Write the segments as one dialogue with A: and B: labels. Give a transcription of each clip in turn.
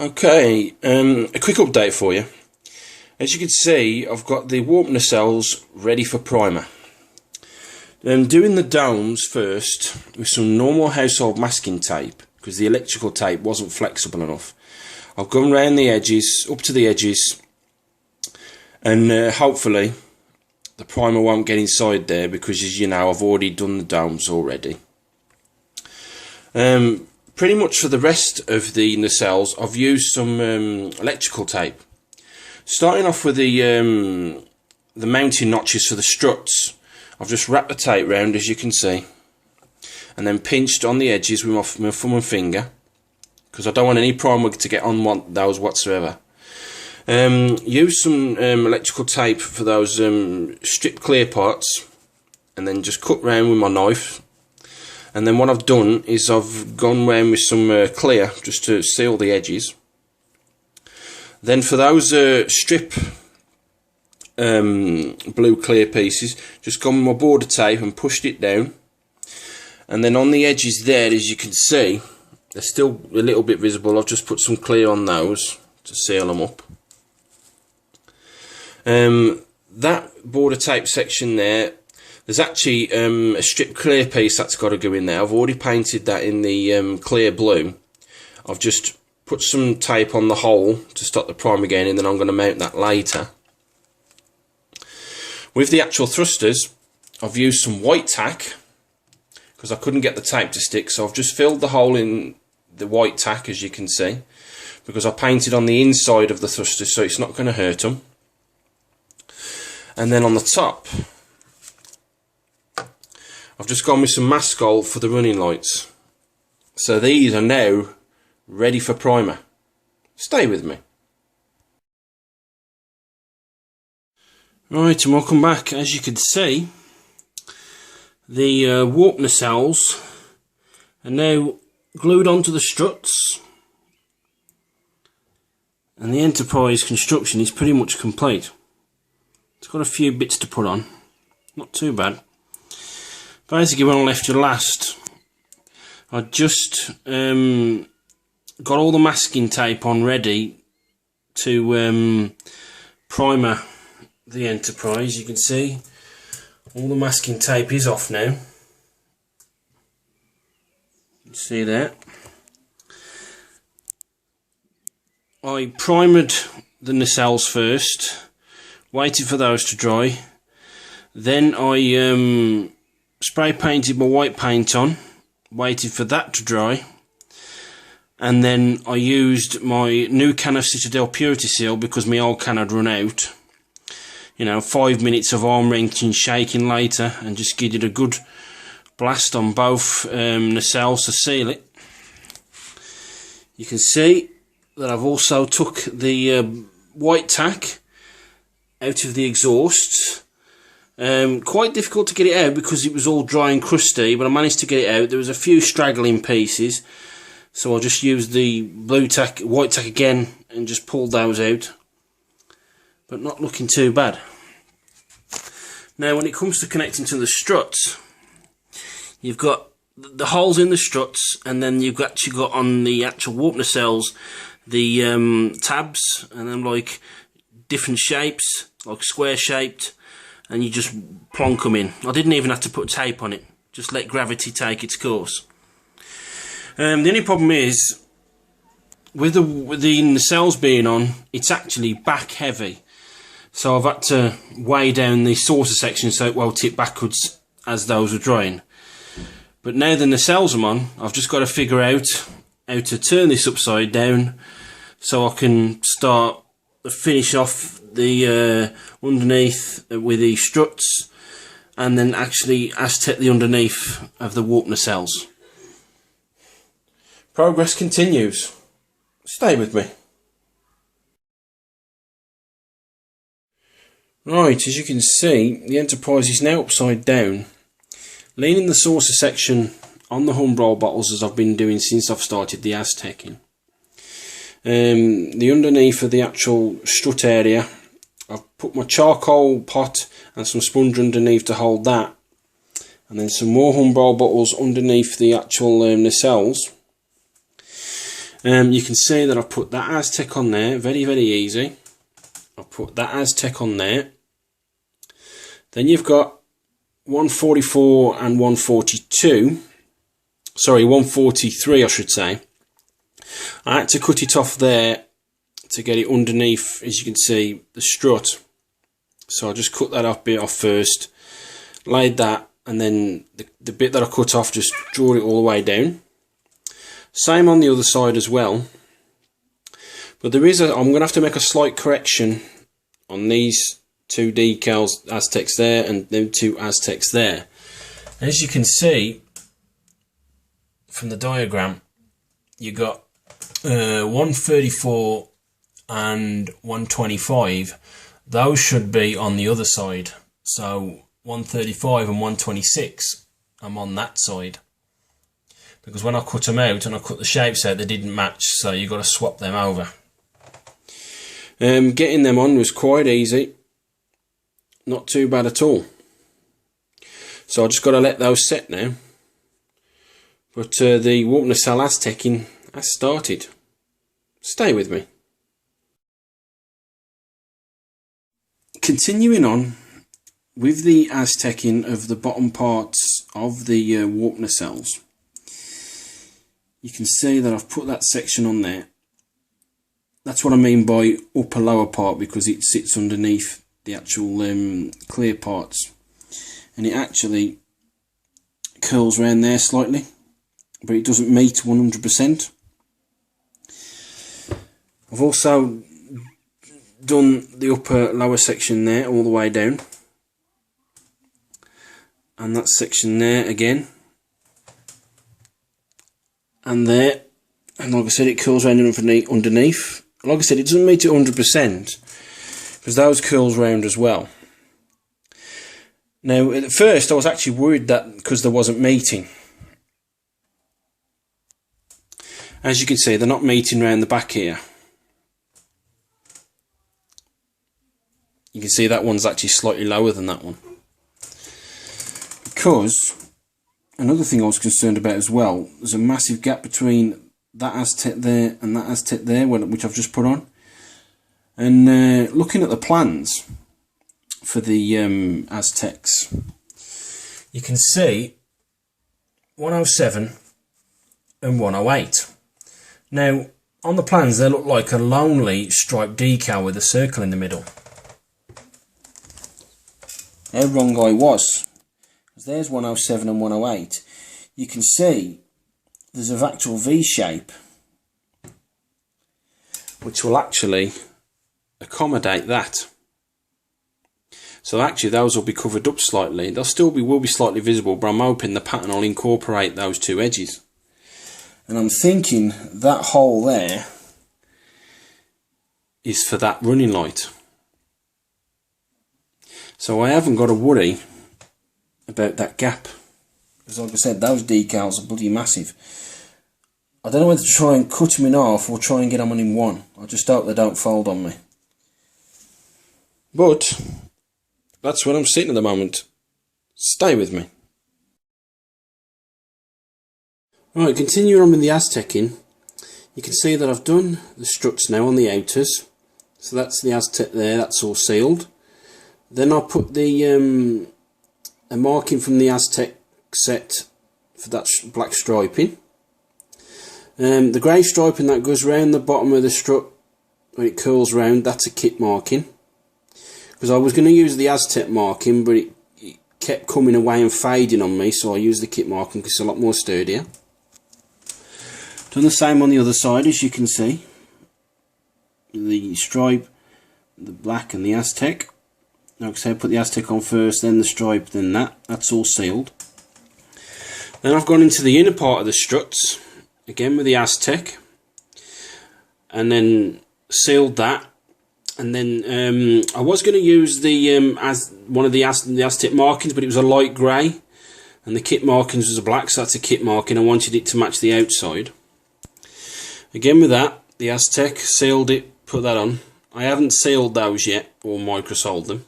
A: Okay, a quick update for you. As you can see, I've got the warp nacelles ready for primer. I'm doing the domes first with some normal household masking tape because the electrical tape wasn't flexible enough. I've gone round the edges, up to the edges, and hopefully the primer won't get inside there because, as you know, I've already done the domes already. Pretty much for the rest of the nacelles, I've used some electrical tape. Starting off with the mounting notches for the struts, I've just wrapped the tape round, as you can see, and then pinched on the edges with my thumb and finger because I don't want any primer to get on those whatsoever. Use some electrical tape for those strip clear parts, and then just cut round with my knife. And then what I've done is I've gone round with some Klear just to seal the edges. Then for those strip blue clear pieces, just gone with my border tape and pushed it down. And then on the edges there, as you can see, they're still a little bit visible. I've just put some Klear on those to seal them up. That border tape section there, there's actually a strip clear piece that's got to go in there. I've already painted that in the clear blue. I've just put some tape on the hole to stop the primer getting in, and then I'm going to mount that later. With the actual thrusters, I've used some white tack because I couldn't get the tape to stick, so I've just filled the hole in the white tack, as you can see, because I painted on the inside of the thrusters so it's not going to hurt them. And then on the top, I've just gone with some maskol for the running lights. So these are now ready for primer. Stay with me. Right, and welcome back. As you can see, the warp nacelles are now glued onto the struts, and the Enterprise construction is pretty much complete. It's got a few bits to put on, not too bad. Basically, when I left you last, I just got all the masking tape on ready to primer the Enterprise. You can see all the masking tape is off now. You can see that. I primed the nacelles first, waited for those to dry. Then I spray painted my white paint on, waited for that to dry, and then I used my new can of Citadel Purity Seal because my old can had run out. You know, 5 minutes of arm wrenching, shaking later, and just give it a good blast on both nacelles to seal it. You can see that I've also took the white tack out of the exhausts. Quite difficult to get it out because it was all dry and crusty, but I managed to get it out. There was a few straggling pieces, so I just used the blue tack, white tack again, and just pulled those out. But not looking too bad. Now, when it comes to connecting to the struts, you've got the holes in the struts, and then you've actually got on the actual warp nacelles the tabs, and then like different shapes, like square shaped, and you just plonk them in. I didn't even have to put tape on it, just let gravity take its course. The only problem is with the nacelles being on, it's actually back heavy, so I've had to weigh down the saucer section so it won't tip backwards as those are drying. But now the nacelles I'm on, I've just got to figure out how to turn this upside down so I can start finish off the underneath with the struts, and then actually Aztec the underneath of the warp nacelles. Progress continues. Stay with me. Right, as you can see, the Enterprise is now upside down, leaning the saucer section on the humbrol bottles as I've been doing since I've started the Aztecing. The underneath of the actual strut area, I've put my charcoal pot and some sponge underneath to hold that, and then some more humbrol bottles underneath the actual nacelles. You can see that I've put that Aztec on there, very easy. I'll put that Aztec on there. Then you've got 144 and 142. Sorry, 143 I should say. I had to cut it off there to get it underneath, as you can see, the strut. So I just cut that bit off first, laid that, and then the bit that I cut off, just draw it all the way down. Same on the other side as well. But I'm going to have to make a slight correction on these two decals, Aztecs there and them two Aztecs there. As you can see from the diagram, you got 134 and 125. Those should be on the other side. So 135 and 126, I'm on that side. Because when I cut them out and I cut the shapes out, they didn't match, so you've got to swap them over. Getting them on was quite easy. Not too bad at all. So I just got to let those set now. But the warp nacelle Aztecing has started. Stay with me. Continuing on with the Aztecing of the bottom parts of the warp nacelles, you can see that I've put that section on there. That's what I mean by upper lower part, because it sits underneath the actual clear parts, and it actually curls around there slightly, but it doesn't meet 100%. I've also done the upper lower section there all the way down, and that section there again, and there, and like I said, it curls around underneath. Like I said, it doesn't meet it 100% because those curls round as well. Now at first I was actually worried that because there wasn't meeting. As you can see, they're not meeting around the back here. You can see that one's actually slightly lower than that one. Because another thing I was concerned about as well, there's a massive gap between that Aztec there and that Aztec there, which I've just put on. And looking at the plans for the Aztecs, you can see 107 and 108. Now on the plans they look like a lonely striped decal with a circle in the middle. How wrong I was, because there's 107 and 108. You can see there's an actual V shape which will actually accommodate that. So actually those will be covered up slightly. They'll still will be slightly visible, but I'm hoping the pattern will incorporate those two edges. And I'm thinking that hole there is for that running light. So I haven't got to worry about that gap. Because like I said, those decals are bloody massive. I don't know whether to try and cut them in half or try and get them on in one. I just hope they don't fold on me. But that's where I'm sitting at the moment. Stay with me. Right, continuing on with the Aztecing, you can see that I've done the struts now on the outers. So that's the Aztec there, that's all sealed. Then I'll put the a marking from the Aztec set for that black striping. The grey striping that goes round the bottom of the strut when it curls round, that's a kit marking. Because I was going to use the Aztec marking, but it kept coming away and fading on me, so I used the kit marking because it's a lot more sturdier. Done the same on the other side, as you can see. The stripe, the black and the Aztec. Like I said, put the Aztec on first, then the stripe, then that. That's all sealed. Then I've gone into the inner part of the struts, again with the Aztec, and then sealed that. And then I was going to use the one of the Aztec markings, but it was a light grey, and the kit markings was a black, so that's a kit marking. I wanted it to match the outside. Again with that, the Aztec, sealed it, put that on. I haven't sealed those yet, or microsoled them.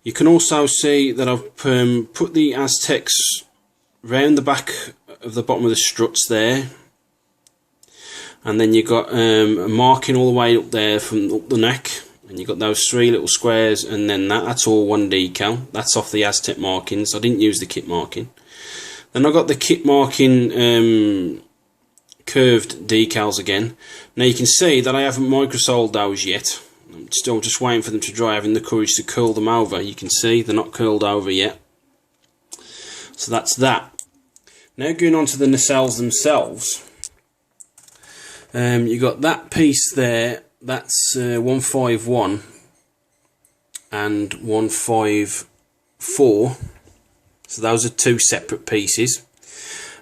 A: You can also see that I've put the Aztecs round the back of the bottom of the struts there. And then you've got a marking all the way up there from up the neck, and you've got those 3 little squares, and then that's all one decal. That's off the Aztec markings. I didn't use the kit marking. Then I got the kit marking curved decals again. Now you can see that I haven't microsoled those yet. I'm still just waiting for them to dry, having the courage to curl them over. You can see they're not curled over yet. So that's that. Now going on to the nacelles themselves. You got that piece there, that's 151 and 154. So those are 2 separate pieces.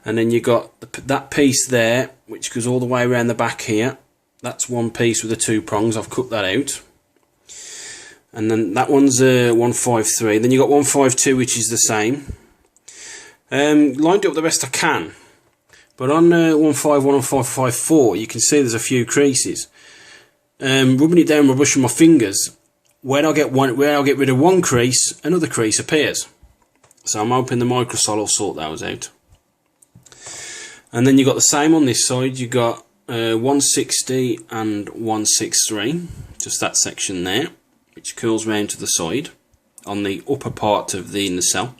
A: And then you got that piece there, which goes all the way around the back here. That's one piece with the 2 prongs. I've cut that out. And then that one's 153. Then you got 152, which is the same. Lined it up the best I can. But on 151 and 554, you can see there's a few creases. Rubbing it down, brushing my fingers. Where I get rid of one crease, another crease appears. So I'm hoping the microsol will sort those out. And then you got the same on this side. You got 160 and 163, just that section there, which curls round to the side on the upper part of the nacelle.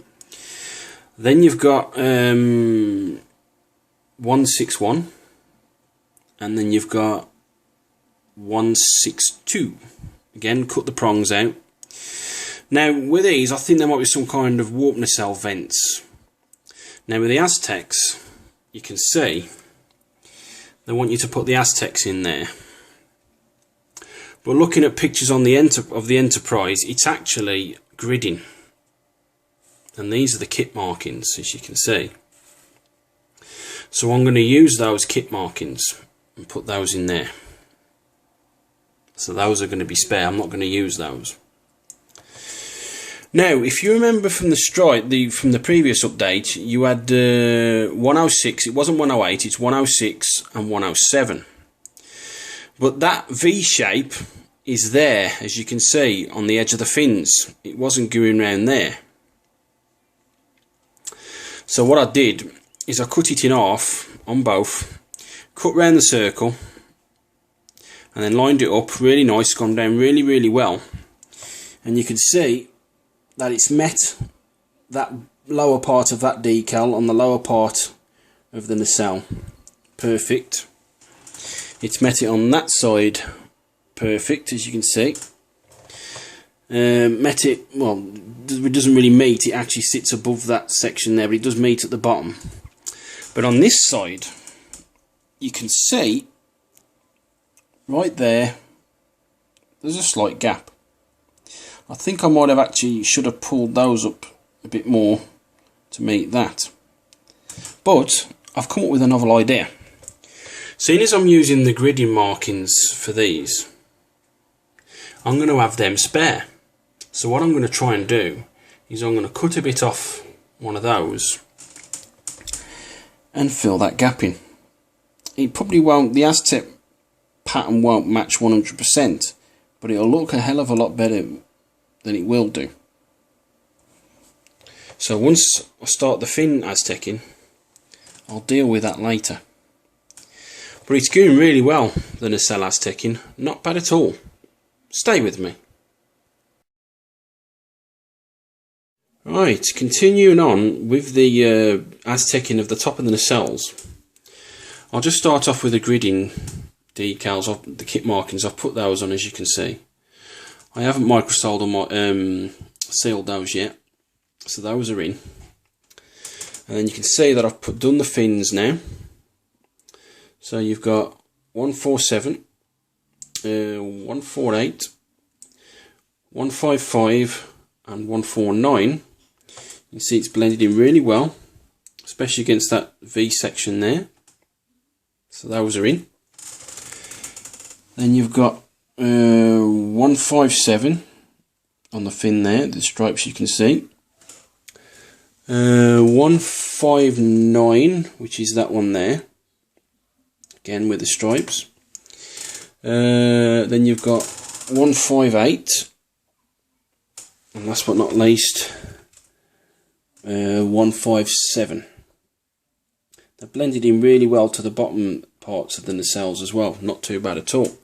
A: Then you've got 161, and then you've got 162. Again, cut the prongs out. Now with these, I think there might be some kind of warp nacelle vents. Now with the Aztecs, you can see they want you to put the Aztecs in there. But looking at pictures on the Enterprise, it's actually gridding. And these are the kit markings, as you can see. So I'm going to use those kit markings and put those in there. So those are going to be spare. I'm not going to use those. Now, if you remember from from the previous update, you had 106. It wasn't 108. It's 106 and 107. But that V shape is there, as you can see, on the edge of the fins. It wasn't going round there. So what I did is I cut it in half on both, cut round the circle, and then lined it up really nice, gone down really, really well. And you can see that it's met that lower part of that decal on the lower part of the nacelle. Perfect. It's met it on that side. Perfect, as you can see. Met it, well, it doesn't really meet, it actually sits above that section there, but it does meet at the bottom. But on this side, you can see right there, there's a slight gap. I think I might have should have pulled those up a bit more to meet that. But I've come up with a novel idea. Seeing as I'm using the gridding markings for these, I'm going to have them spare. So what I'm going to try and do is I'm going to cut a bit off one of those and fill that gap in. It probably won't, the Aztec pattern won't match 100%, but it'll look a hell of a lot better than it will do. So once I start the fin Aztecing, I'll deal with that later. But it's going really well, the nacelle Aztecing, not bad at all. Stay with me. Right, continuing on with the Aztecing of the top of the nacelles. I'll just start off with the gridding decals, the kit markings. I've put those on, as you can see. I haven't microsoled or sealed those yet, so those are in. And then you can see that I've done the fins now. So you've got 147, 148, 155 and 149. You can see it's blended in really well, especially against that V section there. So those are in. Then you've got 157 on the fin there, the stripes you can see. 159, which is that one there, again with the stripes. Then you've got 158, and last but not least 157. They're blended in really well to the bottom parts of the nacelles as well. Not too bad at all.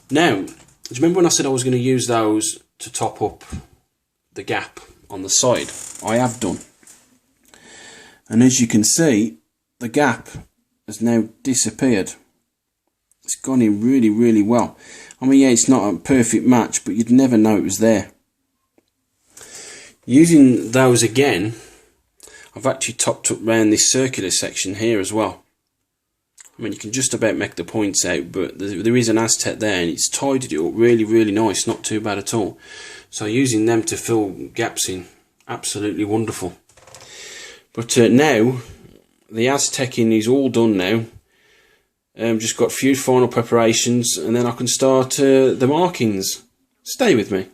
A: Now, do you remember when I said I was going to use those to top up the gap on the side? I have done. And as you can see, the gap has now disappeared. It's gone in really, really well. I mean, yeah, it's not a perfect match, but you'd never know it was there. Using those again, I've actually topped up round this circular section here as well. I mean, you can just about make the points out, but there is an Aztec there, and it's tidied it up really, really nice. Not too bad at all. So using them to fill gaps in, absolutely wonderful. But now, the Aztecing is all done now. Just got a few final preparations, and then I can start the markings. Stay with me.